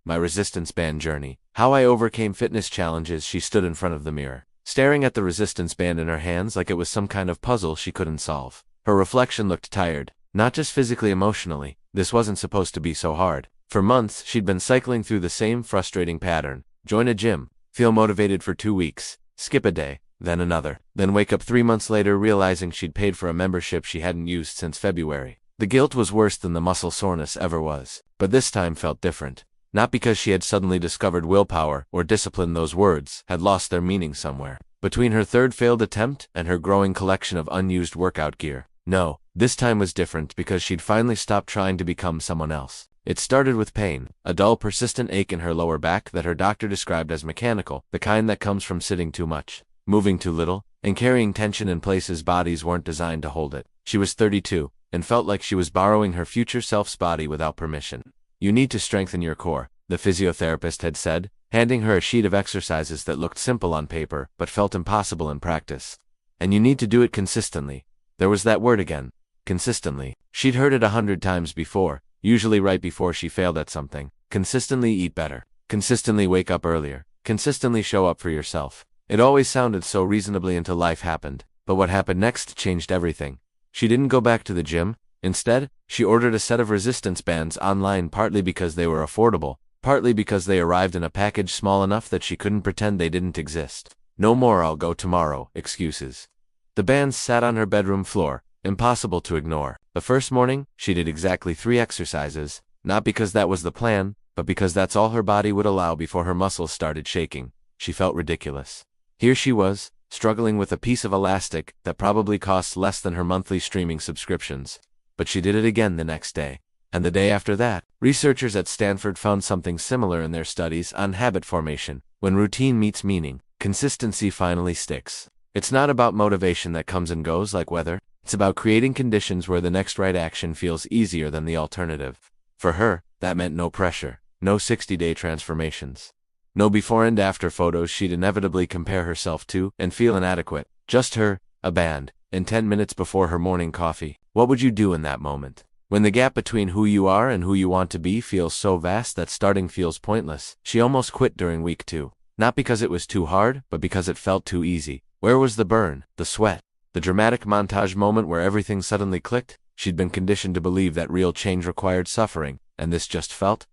My resistance band journey. How I overcame fitness challenges. She stood in front of the mirror, staring at the resistance band in her hands like it was some kind of puzzle she couldn't solve. Her reflection looked tired, not just physically, emotionally. This wasn't supposed to be so hard. For months, she'd been cycling through the same frustrating pattern. Join a gym, feel motivated for 2 weeks, skip a day, then another, then wake up 3 months later realizing she'd paid for a membership she hadn't used since February. The guilt was worse than the muscle soreness ever was, but this time felt different. Not because she had suddenly discovered willpower or discipline. Those words had lost their meaning somewhere between her third failed attempt and her growing collection of unused workout gear. No, this time was different because she'd finally stopped trying to become someone else. It started with pain, a dull, persistent ache in her lower back that her doctor described as mechanical, the kind that comes from sitting too much, moving too little, and carrying tension in places bodies weren't designed to hold it. She was 32, and felt like she was borrowing her future self's body without permission. You need to strengthen your core, the physiotherapist had said, handing her a sheet of exercises that looked simple on paper but felt impossible in practice. And you need to do it consistently. There was that word again. Consistently. She'd heard it 100 times before, usually right before she failed at something. Consistently eat better. Consistently wake up earlier. Consistently show up for yourself. It always sounded so reasonably until life happened. But what happened next changed everything. She didn't go back to the gym. Instead, she ordered a set of resistance bands online, partly because they were affordable, partly because they arrived in a package small enough that she couldn't pretend they didn't exist. No more "I'll go tomorrow" excuses. The bands sat on her bedroom floor, impossible to ignore. The first morning, she did exactly 3 exercises, not because that was the plan, but because that's all her body would allow before her muscles started shaking. She felt ridiculous. Here she was, struggling with a piece of elastic that probably costs less than her monthly streaming subscriptions. But she did it again the next day. And the day after that. Researchers at Stanford found something similar in their studies on habit formation. When routine meets meaning, consistency finally sticks. It's not about motivation that comes and goes like weather. It's about creating conditions where the next right action feels easier than the alternative. For her, that meant no pressure, no 60-day transformations, no before and after photos she'd inevitably compare herself to and feel inadequate. Just her, a band, and 10 minutes before her morning coffee. What would you do in that moment? When the gap between who you are and who you want to be feels so vast that starting feels pointless. She almost quit during week 2. Not because it was too hard, but because it felt too easy. Where was the burn, the sweat, the dramatic montage moment where everything suddenly clicked? She'd been conditioned to believe that real change required suffering, and this just felt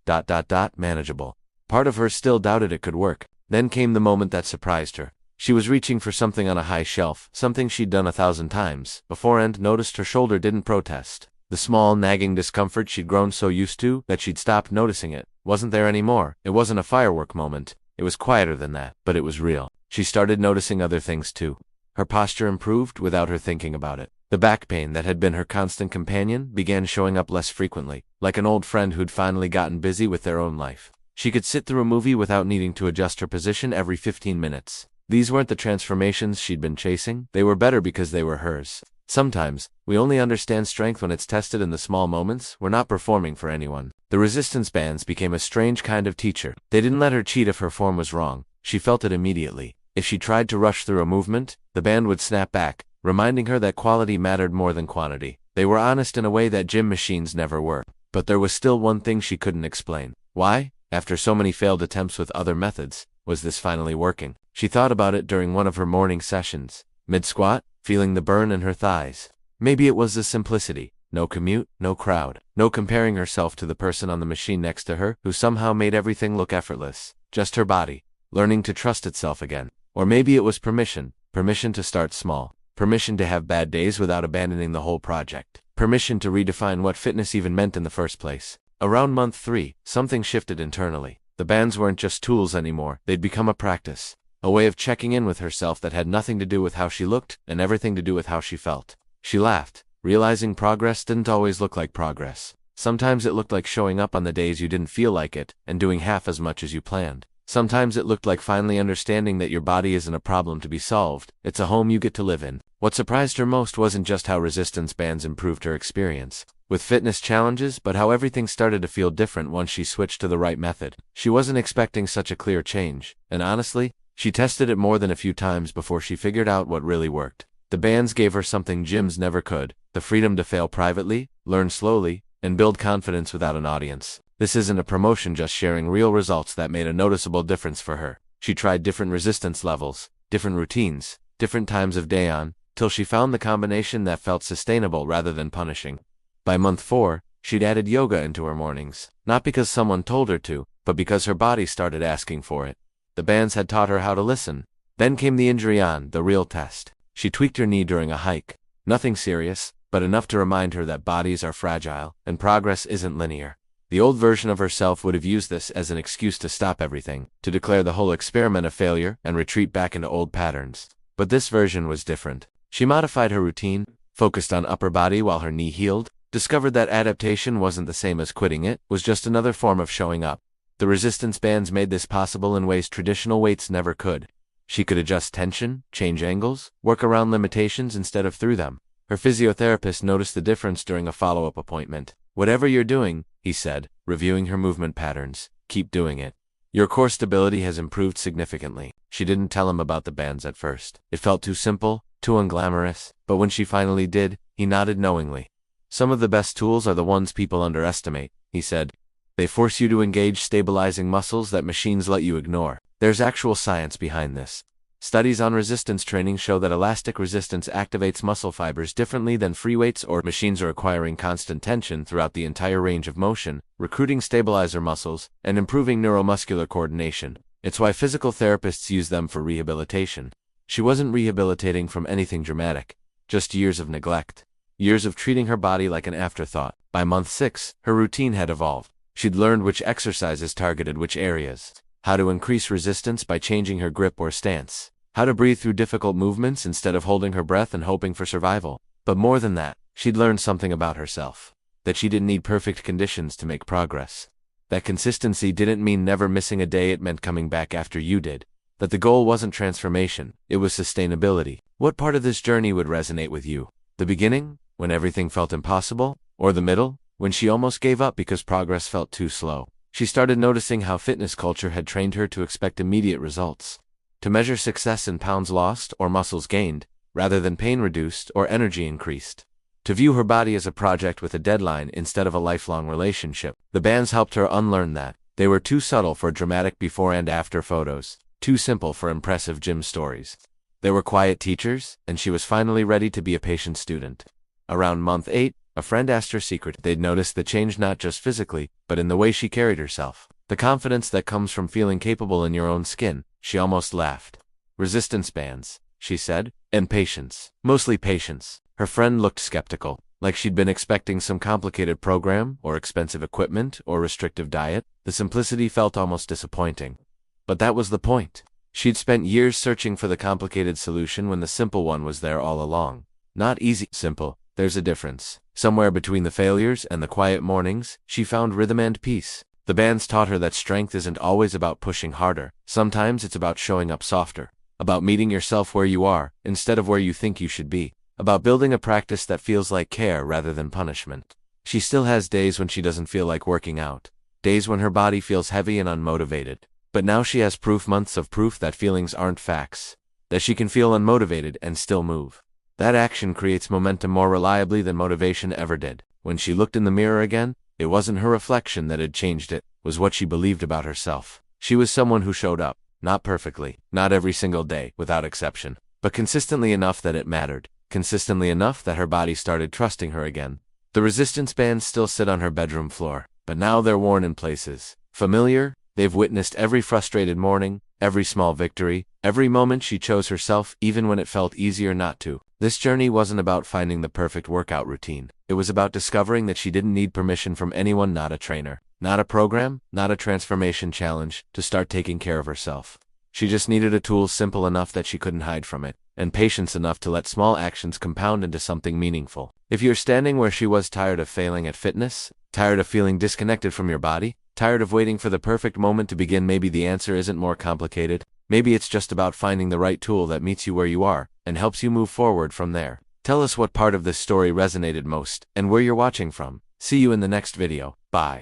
manageable. Part of her still doubted it could work. Then came the moment that surprised her. She was reaching for something on a high shelf, something she'd done 1,000 times before, and noticed her shoulder didn't protest. The small, nagging discomfort she'd grown so used to that she'd stopped noticing it wasn't there anymore. It wasn't a firework moment. It was quieter than that, but it was real. She started noticing other things too. Her posture improved without her thinking about it. The back pain that had been her constant companion began showing up less frequently, like an old friend who'd finally gotten busy with their own life. She could sit through a movie without needing to adjust her position every 15 minutes. These weren't the transformations she'd been chasing. They were better because they were hers. Sometimes, we only understand strength when it's tested in the small moments. We're not performing for anyone. The resistance bands became a strange kind of teacher. They didn't let her cheat if her form was wrong. She felt it immediately. If she tried to rush through a movement, the band would snap back, reminding her that quality mattered more than quantity. They were honest in a way that gym machines never were. But there was still one thing she couldn't explain. Why, after so many failed attempts with other methods, was this finally working? She thought about it during one of her morning sessions. Mid-squat, feeling the burn in her thighs. Maybe it was the simplicity. No commute, no crowd, no comparing herself to the person on the machine next to her who somehow made everything look effortless. Just her body, learning to trust itself again. Or maybe it was permission. Permission to start small. Permission to have bad days without abandoning the whole project. Permission to redefine what fitness even meant in the first place. Around month 3, something shifted internally. The bands weren't just tools anymore. They'd become a practice. A way of checking in with herself that had nothing to do with how she looked and everything to do with how she felt. She laughed, realizing progress didn't always look like progress. Sometimes it looked like showing up on the days you didn't feel like it and doing half as much as you planned. Sometimes it looked like finally understanding that your body isn't a problem to be solved. It's a home you get to live in. What surprised her most wasn't just how resistance bands improved her experience with fitness challenges, but how everything started to feel different once she switched to the right method. She wasn't expecting such a clear change, and honestly, she tested it more than a few times before she figured out what really worked. The bands gave her something gyms never could: the freedom to fail privately, learn slowly, and build confidence without an audience. This isn't a promotion, just sharing real results that made a noticeable difference for her. She tried different resistance levels, different routines, different times of day on, till she found the combination that felt sustainable rather than punishing. By month 4, she'd added yoga into her mornings, not because someone told her to, but because her body started asking for it. The bands had taught her how to listen. Then came the injury, the real test. She tweaked her knee during a hike. Nothing serious, but enough to remind her that bodies are fragile, and progress isn't linear. The old version of herself would have used this as an excuse to stop everything, to declare the whole experiment a failure and retreat back into old patterns. But this version was different. She modified her routine, focused on upper body while her knee healed, discovered that adaptation wasn't the same as quitting, it was just another form of showing up. The resistance bands made this possible in ways traditional weights never could. She could adjust tension, change angles, work around limitations instead of through them. Her physiotherapist noticed the difference during a follow-up appointment. "Whatever you're doing," he said, reviewing her movement patterns, "keep doing it. Your core stability has improved significantly." She didn't tell him about the bands at first. It felt too simple, too unglamorous, but when she finally did, he nodded knowingly. "Some of the best tools are the ones people underestimate," he said. "They force you to engage stabilizing muscles that machines let you ignore. There's actual science behind this. Studies on resistance training show that elastic resistance activates muscle fibers differently than free weights or machines, are acquiring constant tension throughout the entire range of motion, recruiting stabilizer muscles, and improving neuromuscular coordination. It's why physical therapists use them for rehabilitation." She wasn't rehabilitating from anything dramatic, just years of neglect. Years of treating her body like an afterthought. By month 6, her routine had evolved. She'd learned which exercises targeted which areas, how to increase resistance by changing her grip or stance, how to breathe through difficult movements instead of holding her breath and hoping for survival. But more than that, she'd learned something about herself. That she didn't need perfect conditions to make progress. That consistency didn't mean never missing a day, it meant coming back after you did. That the goal wasn't transformation, it was sustainability. What part of this journey would resonate with you? The beginning, when everything felt impossible? Or the middle, when she almost gave up because progress felt too slow? She started noticing how fitness culture had trained her to expect immediate results. To measure success in pounds lost or muscles gained, rather than pain reduced or energy increased. To view her body as a project with a deadline instead of a lifelong relationship. The bands helped her unlearn that. They were too subtle for dramatic before and after photos, too simple for impressive gym stories. They were quiet teachers, and she was finally ready to be a patient student. Around month 8, a friend asked her secret. They'd noticed the change not just physically, but in the way she carried herself. The confidence that comes from feeling capable in your own skin. She almost laughed. "Resistance bands," she said, "and patience. Mostly patience." Her friend looked skeptical, like she'd been expecting some complicated program, or expensive equipment, or restrictive diet. The simplicity felt almost disappointing. But that was the point. She'd spent years searching for the complicated solution when the simple one was there all along. Not easy, simple. There's a difference. Somewhere between the failures and the quiet mornings, she found rhythm and peace. The bands taught her that strength isn't always about pushing harder. Sometimes it's about showing up softer. About meeting yourself where you are, instead of where you think you should be. About building a practice that feels like care rather than punishment. She still has days when she doesn't feel like working out. Days when her body feels heavy and unmotivated. But now she has months of proof that feelings aren't facts. That she can feel unmotivated and still move. That action creates momentum more reliably than motivation ever did. When she looked in the mirror again, it wasn't her reflection that had changed, it was what she believed about herself. She was someone who showed up, not perfectly, not every single day, without exception, but consistently enough that it mattered, consistently enough that her body started trusting her again. The resistance bands still sit on her bedroom floor, but now they're worn in places. Familiar, they've witnessed every frustrated morning, every small victory, every moment she chose herself even when it felt easier not to. This journey wasn't about finding the perfect workout routine. It was about discovering that she didn't need permission from anyone, not a trainer, not a program, not a transformation challenge, to start taking care of herself. She just needed a tool simple enough that she couldn't hide from it, and patience enough to let small actions compound into something meaningful. If you're standing where she was, tired of failing at fitness, tired of feeling disconnected from your body, tired of waiting for the perfect moment to begin, maybe the answer isn't more complicated. Maybe it's just about finding the right tool that meets you where you are, and helps you move forward from there. Tell us what part of this story resonated most, and where you're watching from. See you in the next video. Bye.